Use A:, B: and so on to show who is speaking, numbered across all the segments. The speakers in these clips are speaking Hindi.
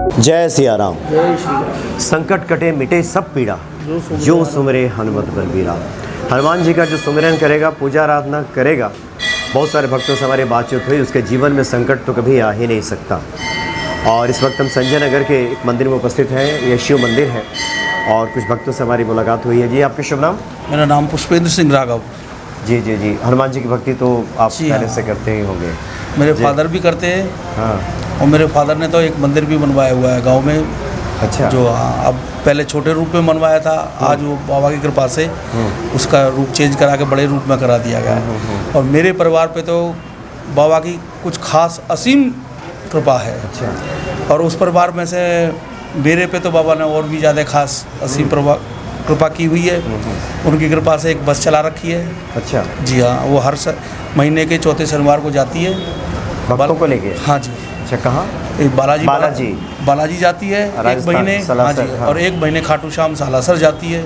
A: जय सिया राम।
B: जय श्री राम।
A: संकट कटे मिटे सब पीड़ा, जो सुमरे हनुमत बलबीरा। हनुमान जी का जो सुमिरन करेगा, पूजा आराधना करेगा, बहुत सारे भक्तों से हमारी बातचीत हुई, उसके जीवन में संकट तो कभी आ ही नहीं सकता। और इस वक्त हम संजय नगर के एक मंदिर में उपस्थित हैं। यह शिव मंदिर है और कुछ भक्तों से हमारी मुलाकात हुई है। जी, आपके शुभ नाम?
B: मेरा नाम पुष्पेंद्र सिंह राघव।
A: जी जी जी। हनुमान जी की भक्ति तो आप पहले से करते ही होंगे।
B: मेरे फादर भी करते हैं।
A: हाँ।
B: और मेरे फादर ने तो एक मंदिर भी बनवाया हुआ है गांव में।
A: अच्छा।
B: जो अब पहले छोटे रूप में बनवाया था, आज वो बाबा की कृपा से उसका रूप चेंज करा के बड़े रूप में करा दिया गया। और मेरे परिवार पे तो बाबा की कुछ खास असीम कृपा है।
A: अच्छा।
B: और उस परिवार में से मेरे पे तो बाबा ने और भी ज़्यादा खास असीम कृपा की हुई है। उनकी कृपा से एक बस चला रखी है।
A: अच्छा।
B: जी हाँ, वो हर महीने के चौथे शनिवार को जाती है
A: भक्तों को लेके।
B: हाँ जी।
A: अच्छा, कहाँ?
B: एक
A: बालाजी
B: जाती है एक महीने। हाँ जी।
A: हाँ।
B: और एक महीने खाटू श्याम सालासर जाती है।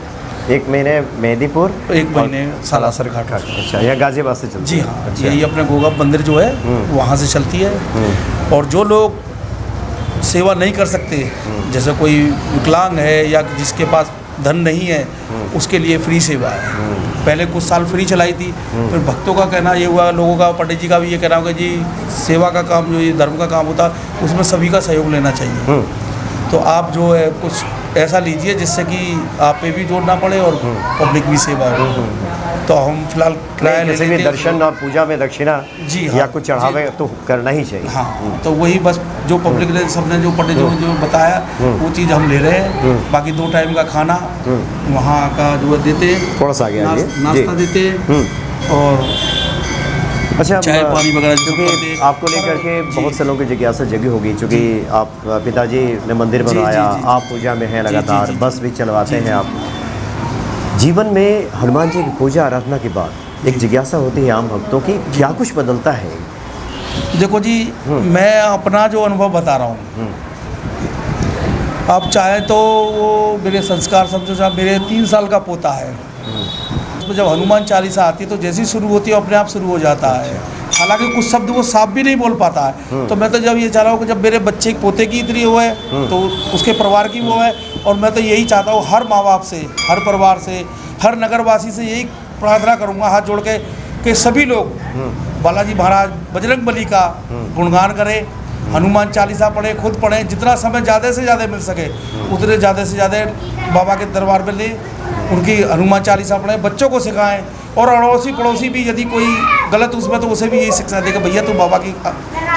A: एक महीने मेहंदीपुर,
B: एक महीने सालासर खाटू।
A: अच्छा, यह गाजियाबाद से चलती
B: जी
A: है?
B: हाँ।
A: अच्छा।
B: यही अपने गोगा मंदिर जो है वहाँ से चलती है। और जो लोग सेवा नहीं कर सकते, जैसे कोई विकलांग है या जिसके पास धन नहीं है, उसके लिए फ्री सेवा है। पहले कुछ साल फ्री चलाई थी, फिर भक्तों का कहना ये हुआ, लोगों का, पंडित जी का भी ये कहना होगा जी सेवा का काम जो ये धर्म का काम होता है उसमें सभी का सहयोग लेना चाहिए। तो आप जो है कुछ ऐसा लीजिए जिससे कि आप पे भी जोर ना पड़े और पब्लिक भी सेवा हो। तो हम फिलहाल किराया
A: जैसे भी दर्शन और पूजा में दक्षिणा
B: जी हाँ,
A: या कुछ चढ़ावे तो करना ही चाहिए।
B: हाँ। तो वही बस जो पब्लिक ने सबने जो पंडित जी ने जो बताया वो चीज़ हम ले रहे हैं। बाकी 2 टाइम का खाना वहाँ का जो देते हैं,
A: थोड़ा सा आगे
B: नाश्ता देते हैं और
A: अच्छा,
B: चाय पानी वगैरह।
A: क्योंकि आपको लेकर के बहुत से लोगों की जिज्ञासा जगी होगी, क्योंकि आप पिताजी ने मंदिर बनवाया, आप पूजा में हैं लगातार, बस भी चलवाते हैं आप। जीवन में हनुमान जी की पूजा आराधना के बाद एक जिज्ञासा होती है आम भक्तों की, क्या कुछ बदलता है?
B: देखो जी, मैं अपना जो अनुभव बता रहा हूँ। आप चाहे तो वो मेरे संस्कार समझो, मेरे 3 साल का पोता है, जब हनुमान चालीसा आती है तो जैसी शुरू होती है अपने आप शुरू हो जाता है। हालांकि कुछ शब्द वो साफ भी नहीं बोल पाता है। तो मैं तो जब ये चाह रहा हूँ कि जब मेरे बच्चे पोते की इतनी वो है तो उसके परिवार की वो है। और मैं तो यही चाहता हूँ हर माँ बाप से, हर परिवार से, हर नगरवासी से यही प्रार्थना करूँगा हाथ जोड़ के कि सभी लोग बालाजी महाराज बजरंगबली का गुणगान करें, हनुमान चालीसा पढ़े, खुद पढ़ें, जितना समय ज़्यादा से ज़्यादा मिल सके उतने ज़्यादा से ज़्यादा बाबा के दरबार में ले उनकी हनुमान चालीसा पढ़ें, बच्चों को सिखाएं। और अड़ोसी पड़ोसी भी यदि कोई गलत उसमें तो उसे भी यही शिक्षा देगा, भैया तू बाबा की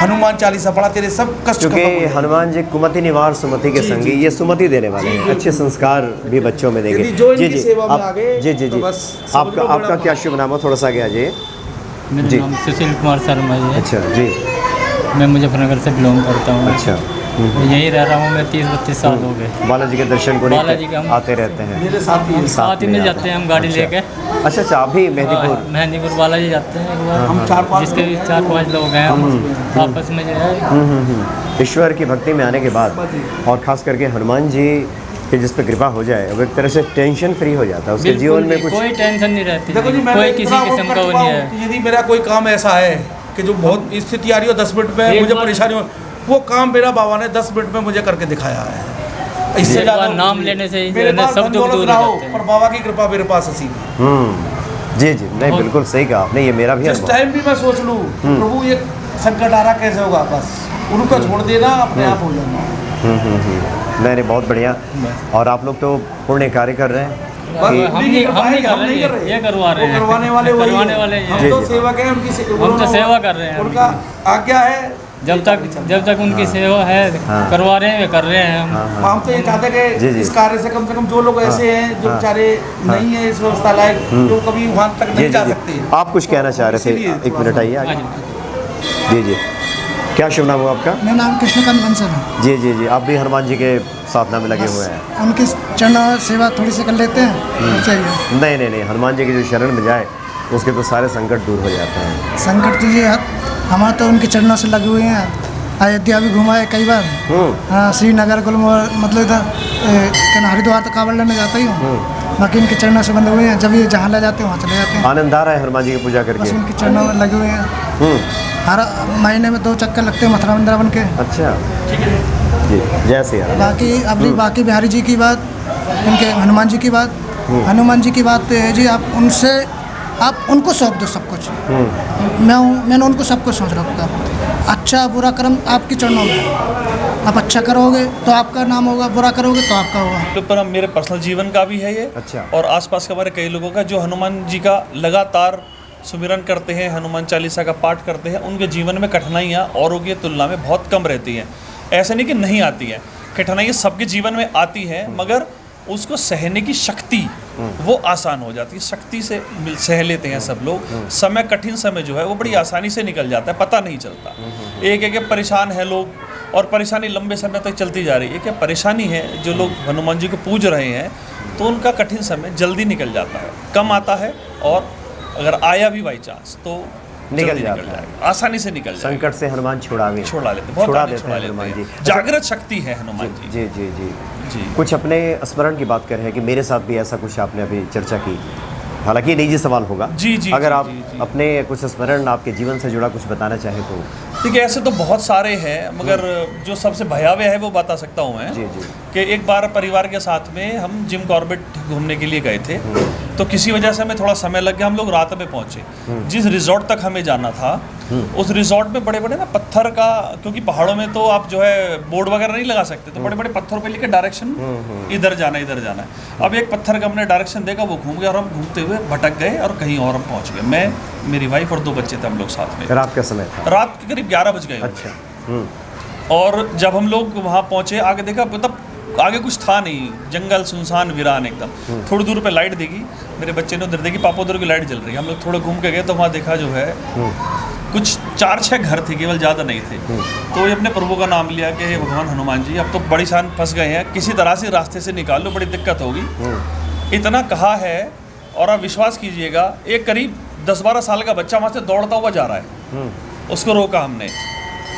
B: हनुमान चालीसा पढ़ा, तेरे सब कष्ट खत्म हो जाएंगे।
A: हनुमान जी कुमति निवार सुमति के संगी, ये सुमति देने वाले हैं, अच्छे संस्कार भी बच्चों में देंगे।
B: जी जी सेवा में आगे।
A: जी जी जी। आपका क्या शुभ नाम है? थोड़ा सा आगे आ जाइए।
C: मेरा नाम सुशील कुमार शर्मा है।
A: अच्छा जी।
C: मैं मुजफ्फरनगर से बिलोंग करता हूँ।
A: अच्छा।
C: यहीं रह रहा हूँ मैं, 30-32 साल हो गए।
A: बालाजी के दर्शन को
C: बालाजी के हम
A: आते रहते हैं।
B: मेरे साथ
C: ही में जाते हैं हम गाड़ी लेके।
A: अच्छा, आप भी
C: मेहंदीपुर बालाजी जाते हैं एक बार।
B: हम 4-5
C: जिसके भी 4-5 लोग हैं आपस में जो है।
A: ईश्वर की भक्ति में आने के बाद और खास करके हनुमान जी कि जिस पे कृपा हो जाए, वो एक तरह से टेंशन फ्री हो जाता है उसके जीवन में, कुछ
C: कोई टेंशन नहीं रहती।
B: देखो जी,
C: कोई किसी किस्म का वो नहीं है।
B: यदि मेरा कोई काम ऐसा है कि जो बहुत स्थिति आ रही हो 10 मिनट में मुझे परेशानी हो, वो काम मेरा बाबा ने 10 मिनट में मुझे करके दिखाया है। इससे ज़्यादा
C: नाम लेने से
B: सब दूर हो जाते हैं, पर बाबा की कृपा मेरे पास असीम है।
A: जी जी। नहीं, बिल्कुल सही कहा आपने, ये मेरा भी
B: जिस टाइम भी मैं सोच लूँ प्रभु ये संकट आ रहा कैसे होगा, बस उनको छोड़ देना, अपने आप हो जाना।
A: नहीं, बहुत बढ़िया। और आप लोग तो पुण्य कार्य कर रहे हैं।
C: हम नहीं कर रहे, ये करवा रहे हैं,
B: करवाने वाले हम तो सेवक हैं,
C: हम तो सेवा कर रहे हैं।
B: उनका आज्ञा है,
C: जब तक उनकी सेवा है करवा रहे हैं, कर रहे हैं
B: हम तो ये चाहते हैं कि इस कार्य से कम जो लोग ऐसे हैं जो बेचारे नहीं है इस व्यवस्था लायक, जो कभी वहाँ तक नहीं जा सकते।
A: आप कुछ कहना चाह रहे थे? 1 मिनट आइए आगे। जी जी। क्या शुभ नाम हुआ आपका?
D: मेरा नाम कृष्णकांत बंसल है।
A: जी जी जी। आप भी हनुमान जी के साधना में लगे हुए हैं?
D: उनकी चरण सेवा थोड़ी सी कर लेते हैं, चाहिए।
A: नहीं, हनुमान जी की जो शरण में जाए उसके तो सारे संकट दूर हो जाते हैं।
D: संकट तो ये हमारे तो उनके चरणों से लगे हुए हैं। अयोध्या भी घुमा है कई बार। हाँ, श्रीनगर गुलमोहर, मतलब इधर हरिद्वार तो कांवड़ लेने जाता ही हूँ। बाकी इनके चरणों से बंधे हुए हैं, जब ये जहाँ ले जाते हैं वहाँ चले जाते हैं।
A: आनंद आ रहा है हनुमान जी की पूजा करके?
D: बस उनके चरणों में लगे हुए हैं। हर महीने में 2 चक्कर लगते हैं मथुरा वृंदावन के।
A: अच्छा। जी जय सिया राम।
D: बाकी अभी बाकी बिहारी जी की बात, इनके हनुमान जी की बात, हनुमान जी की बात है जी, आप उनको सौंप दो सब कुछ। मैंने उनको सब कुछ सोच रखा। अच्छा बुरा कर्म आपके चरणों में है। आप अच्छा करोगे तो आपका नाम होगा, बुरा करोगे तो आपका होगा।
E: पर हम मेरे पर्सनल जीवन का भी है ये।
A: अच्छा।
E: और आसपास के हमारे कई लोगों का जो हनुमान जी का लगातार सुमिरन करते हैं, हनुमान चालीसा का पाठ करते हैं, उनके जीवन में कठिनाइयाँ औरों की तुलना में बहुत कम रहती हैं। ऐसा नहीं कि नहीं आती है, कठिनाइयाँ सबके जीवन में आती हैं, मगर उसको सहने की शक्ति वो आसान हो जाती है। शक्ति से सह लेते हैं सब लोग। समय, कठिन समय जो है वो बड़ी आसानी से निकल जाता है, पता नहीं चलता। एक एक परेशान है लोग और परेशानी लंबे समय तक चलती जा रही है। क्या परेशानी है, जो लोग हनुमान जी को पूज रहे हैं तो उनका कठिन समय जल्दी निकल जाता है, कम आता है, और अगर आया भी बाई चांस तो
A: निकल
E: जल्दी
A: जाता है,
E: आसानी से निकल जाएगा।
A: संकट से हनुमान छुड़ा
E: छुड़ा लेते
A: छुड़ा देते हैं हनुमान जी।
E: जागृत शक्ति है हनुमान जी।
A: जी जी जी
E: जी।
A: कुछ अपने स्मरण की बात कर रहे हैं कि मेरे साथ भी ऐसा कुछ आपने अभी चर्चा की, हालांकि ये निजी सवाल होगा।
E: जी जी।
A: अगर
E: जी,
A: आप
E: जी, जी।
A: अपने कुछ स्मरण आपके जीवन से जुड़ा कुछ बताना चाहें तो।
E: देखिए ऐसे तो बहुत सारे हैं, मगर जो सबसे भयावह है वो बता सकता हूँ मैं।
A: जी जी।
E: कि एक बार परिवार के साथ में हम जिम कॉर्बेट घूमने के लिए गए थे, तो किसी वजह से हमें थोड़ा समय लग गया। हम लोग रात में पहुंचे। जिस रिजॉर्ट तक हमें जाना था, उस रिजॉर्ट में बड़े बड़े ना पत्थर का, क्योंकि पहाड़ों में तो आप जो है बोर्ड वगैरह नहीं लगा सकते, तो बड़े बड़े पत्थरों पे लिखे डायरेक्शन, इधर जाना इधर जाना है। अब एक पत्थर का हमने डायरेक्शन देखा, वो घूम गया और हम घूमते हुए भटक गए और कहीं और हम पहुंच गए। मैं, मेरी वाइफ और 2 बच्चे थे हम लोग साथ में।
A: रात का समय था।
E: रात के करीब 11 बज गए होंगे।
A: अच्छा।
E: और जब हम लोग वहाँ पहुँचे, आगे देखा, मतलब आगे कुछ था नहीं, जंगल सुनसान वीरान एकदम। थोड़ी दूर पे लाइट देखी, मेरे बच्चे ने उधर देखी, पापा उधर की लाइट जल रही है। हम लोग थोड़ा घूम के गए तो वहाँ देखा जो है कुछ 4-6 घर थे, केवल, ज़्यादा नहीं थे। तो ये अपने प्रभु का नाम लिया कि हे भगवान हनुमान जी, अब तो बड़ी शान फंस गए हैं, किसी तरह से रास्ते से निकाल लो, बड़ी दिक्कत होगी। इतना कहा है, और आप विश्वास कीजिएगा, एक करीब 10-12 साल का बच्चा वहाँ से दौड़ता हुआ जा रहा है। उसको रोका हमने।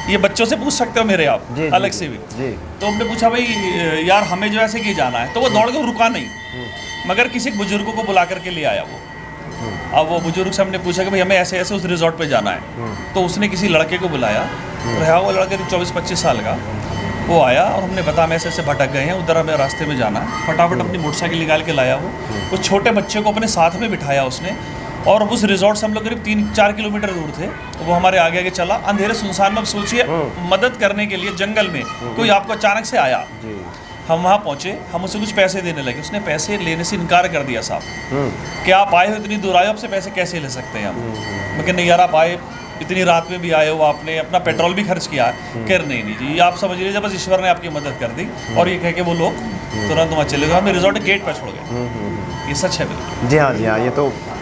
E: ये बच्चों से पूछ सकते हो मेरे आप,
A: जी,
E: अलग
A: जी,
E: से भी।
A: जी।
E: तो हमने पूछा भाई यार हमें जो ऐसे कि जाना है, तो वो दौड़ के रुका नहीं, मगर किसी बुजुर्गों को बुला करके ले आया वो। अब वो बुजुर्ग से हमने पूछा कि भाई हमें ऐसे ऐसे उस रिजॉर्ट पे जाना है, तो उसने किसी लड़के को बुलाया, रहा वो लड़के 24-25 साल का। वो आया और हमने बताया हम ऐसे ऐसे भटक गए हैं, उधर हमें रास्ते में जाना है। फटाफट अपनी मोटरसाइकिल निकाल के लाया वो छोटे बच्चे को अपने साथ में बिठाया उसने, और उस रिजॉर्ट से हम लोग करीब 3-4 किलोमीटर दूर थे। वो हमारे आगे आगे चला, अंधेरे सुनसान में। अब सोचिए, मदद करने के लिए जंगल में कोई आपको अचानक से आया। हम वहाँ पहुँचे, हम उसे कुछ पैसे देने लगे, उसने पैसे लेने से इनकार कर दिया साहब कि आप आए हो, इतनी दूर आए हो, आपसे पैसे कैसे ले सकते हैं हम। मैं नहीं यार, आप आए, इतनी रात में भी आए हो, आपने अपना पेट्रोल भी खर्च किया है। कह नहीं जी, आप समझ लीजिए बस ईश्वर ने आपकी मदद कर दी। और ये कह के वो लोग तुरंत वहाँ चले गए, हमें रिजॉर्ट के गेट पर छोड़ गए। ये सच है बिल्कुल।
A: जी हाँ जी हाँ, ये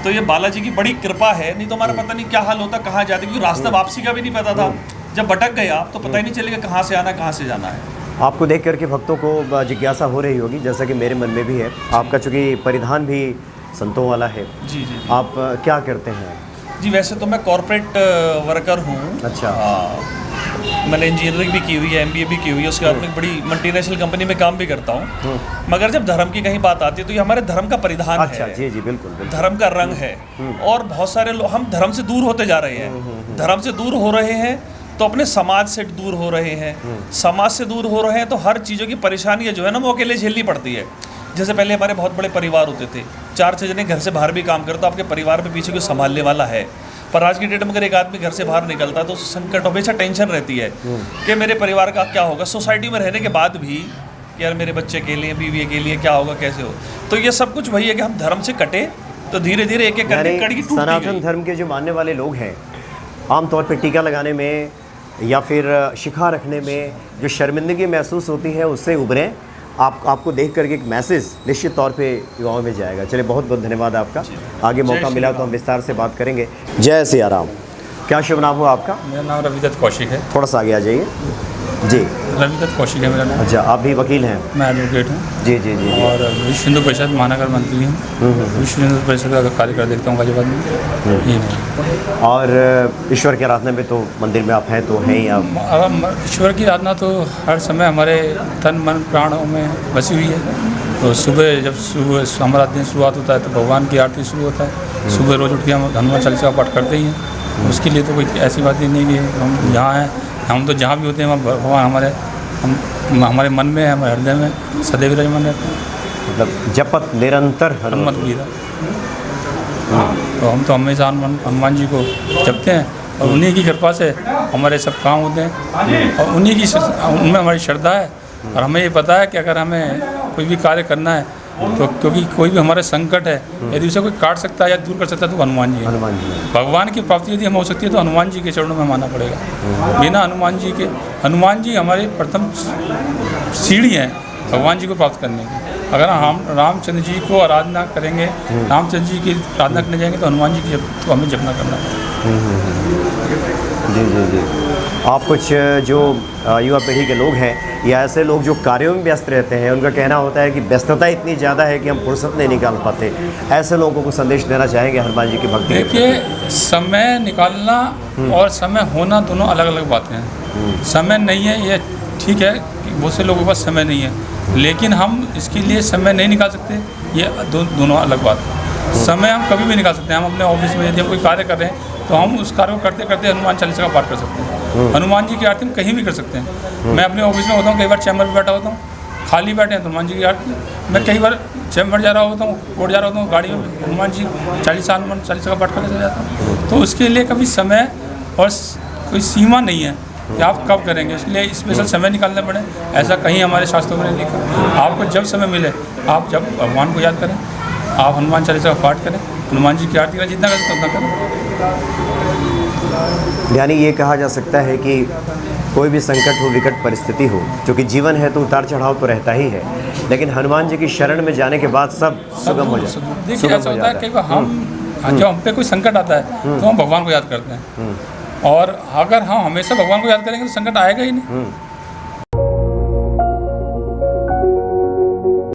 A: तो
E: ये बालाजी की बड़ी कृपा है, नहीं तो हमारा पता नहीं क्या हाल होता, कहाँ जाते, क्योंकि रास्ता वापसी का भी नहीं पता था। जब भटक गए आप तो पता ही नहीं चलेगा कहाँ से आना, कहाँ से जाना है।
A: आपको देख करके भक्तों को जिज्ञासा हो रही होगी, जैसा कि मेरे मन में भी है। आपका चूँकि परिधान भी संतों वाला है।
E: जी जी।
A: आप क्या करते हैं?
E: जी वैसे तो मैं कॉर्पोरेट वर्कर हूँ।
A: अच्छा।
E: हाँ, मैंने इंजीनियरिंग भी की हुई है, MBA भी की हुई है, उसके बाद में एक बड़ी मल्टीनेशनल कंपनी में काम भी करता हूँ। मगर जब धर्म की कहीं बात आती है तो ये हमारे धर्म का परिधान है।
A: अच्छा, जी जी, बिल्कुल बिल्कुल।
E: धर्म का रंग है। और बहुत सारे लोग, हम धर्म से दूर होते जा रहे हैं। धर्म से दूर हो रहे हैं तो अपने समाज से दूर हो रहे हैं। समाज से दूर हो रहे हैं तो हर चीज़ों की परेशानियाँ जो है ना वो अकेले झेलनी पड़ती है। जैसे पहले हमारे बहुत बड़े परिवार होते थे, 4-6 जने घर से बाहर भी काम करते, तो आपके परिवार में पीछे कोई संभालने वाला है। पर आज की डेट में अगर एक आदमी घर से बाहर निकलता है तो संकट, हमेशा टेंशन रहती है कि मेरे परिवार का क्या होगा। सोसाइटी में रहने के बाद भी कि यार मेरे बच्चे के लिए, बीवी के लिए क्या होगा, कैसे हो। तो ये सब कुछ वही है कि हम धर्म से कटे तो धीरे धीरे एक एक करके कड़ी टूटती गई।
A: सनातन धर्म के जो मानने वाले लोग हैं, आमतौर पर टीका लगाने में या फिर शिखा रखने में जो शर्मिंदगी महसूस होती है उससे उभरें। आपको देख करके एक मैसेज निश्चित तौर पे युवाओं में जाएगा। चलिए, बहुत बहुत धन्यवाद आपका। आगे मौका मिला तो हम विस्तार से बात करेंगे। जय सिया राम। क्या शुभ नाम हुआ आपका?
F: मेरा नाम रविदत्त कौशिक है।
A: थोड़ा सा आगे आ जाइए जी।
F: रविदत्त कौशिक है मेरा नाम।
A: अच्छा, आप भी वकील हैं?
F: मैं एडवोकेट हूँ।
A: जी जी जी।
F: और विश्व हिंदू परिषद महानगर मंत्री हूँ। विश्व हिंदू परिषद का कार्य कर देखता हूँ गाजियाबाद में। ये
A: और ईश्वर की आराधना में तो मंदिर में आप हैं तो हैं ही आप?
F: ईश्वर की आराधना तो हर समय हमारे तन मन प्राणों में बसी हुई है। तो सुबह जब हमारा दिन शुरुआत होता है तो भगवान की आरती शुरू होता है। सुबह रोज़ उठ के हम हनुमान चालीसा का पाठ करते ही हैं। उसके लिए तो कोई ऐसी बात ही नहीं कि हम जहाँ हैं, हम तो जहाँ भी होते हैं वहाँ भगवान हमारे हम हमारे मन में, हमारे हृदय में सदैव विराजमान रहते हैं।
A: मतलब जपत निरंतर
F: हनुमत वीरा। तो हम तो हमेशा हनुमान जी को जपते हैं और उन्हीं की कृपा से हमारे सब काम होते हैं और उन्हीं की उनमें हमारी श्रद्धा है। और हमें ये पता है कि अगर हमें कोई भी कार्य करना है तो क्योंकि कोई भी हमारे संकट है यदि उसे कोई काट सकता है या दूर कर सकता है तो हनुमान जी है।
A: हनुमान जी
F: भगवान की प्राप्ति यदि हमें हो सकती है तो हनुमान जी के चरणों में मानना पड़ेगा। बिना हनुमान जी हमारे प्रथम सीढ़ी हैं भगवान जी को प्राप्त करने की। अगर हम रामचंद्र जी को आराधना करेंगे, रामचंद्र जी की आराधना करने जाएंगे तो हनुमान जी की तो हमें जपना करना
A: जी जी जी। आप कुछ जो युवा पीढ़ी के लोग हैं या ऐसे लोग जो कार्यों में व्यस्त रहते हैं, उनका कहना होता है कि व्यस्तता इतनी ज़्यादा है कि हम फुर्सत नहीं निकाल पाते, ऐसे लोगों को संदेश देना चाहेंगे हनुमान जी की भक्ति?
F: देखिए, समय निकालना और समय होना दोनों अलग अलग बातें हैं। समय नहीं है ये ठीक है कि बहुत से लोगों के पास समय नहीं है, लेकिन हम इसके लिए समय नहीं निकाल सकते, ये दोनों अलग बात है। समय हम कभी भी निकाल सकते हैं। हम अपने ऑफिस में यदि हम कोई कार्य कर रहे हैं तो हम उस कार्य को करते करते हनुमान चालीसा का पाठ कर सकते हैं। हनुमान जी की आरती हम कहीं भी कर सकते हैं। मैं अपने ऑफिस में होता हूँ, कई बार चैम्बर में बैठा होता हूँ, खाली बैठे हैं तो हनुमान जी की आरती। मैं कई बार चैम्बर जा रहा होता हूँ, कोर्ट जा रहा होता हूँ, गाड़ी में हनुमान चालीसा का पाठ करके जाता हूँ। तो उसके लिए कभी समय और कोई सीमा नहीं है कि आप कब करेंगे, इसलिए स्पेशल समय निकालना पड़े, ऐसा कहीं हमारे शास्त्रों में नहीं लिखा। आपको जब समय मिले आप जब भगवान को याद करें, आप हनुमान चालीसा का पाठ करें, हनुमान जी की आरती करें, जितना करें उतना करें।
A: यानी ये कहा जा सकता है कि कोई भी संकट हो, विकट परिस्थिति हो, क्योंकि जीवन है तो उतार चढ़ाव तो रहता ही है, लेकिन हनुमान जी की शरण में जाने के बाद सब सुगम हो जाता है।
F: देखिए, ऐसा होता है कि हम जब हम पे कोई संकट आता है तो हम भगवान को याद करते हैं, और अगर हम हमेशा भगवान को याद करेंगे तो संकट आएगा ही नहीं।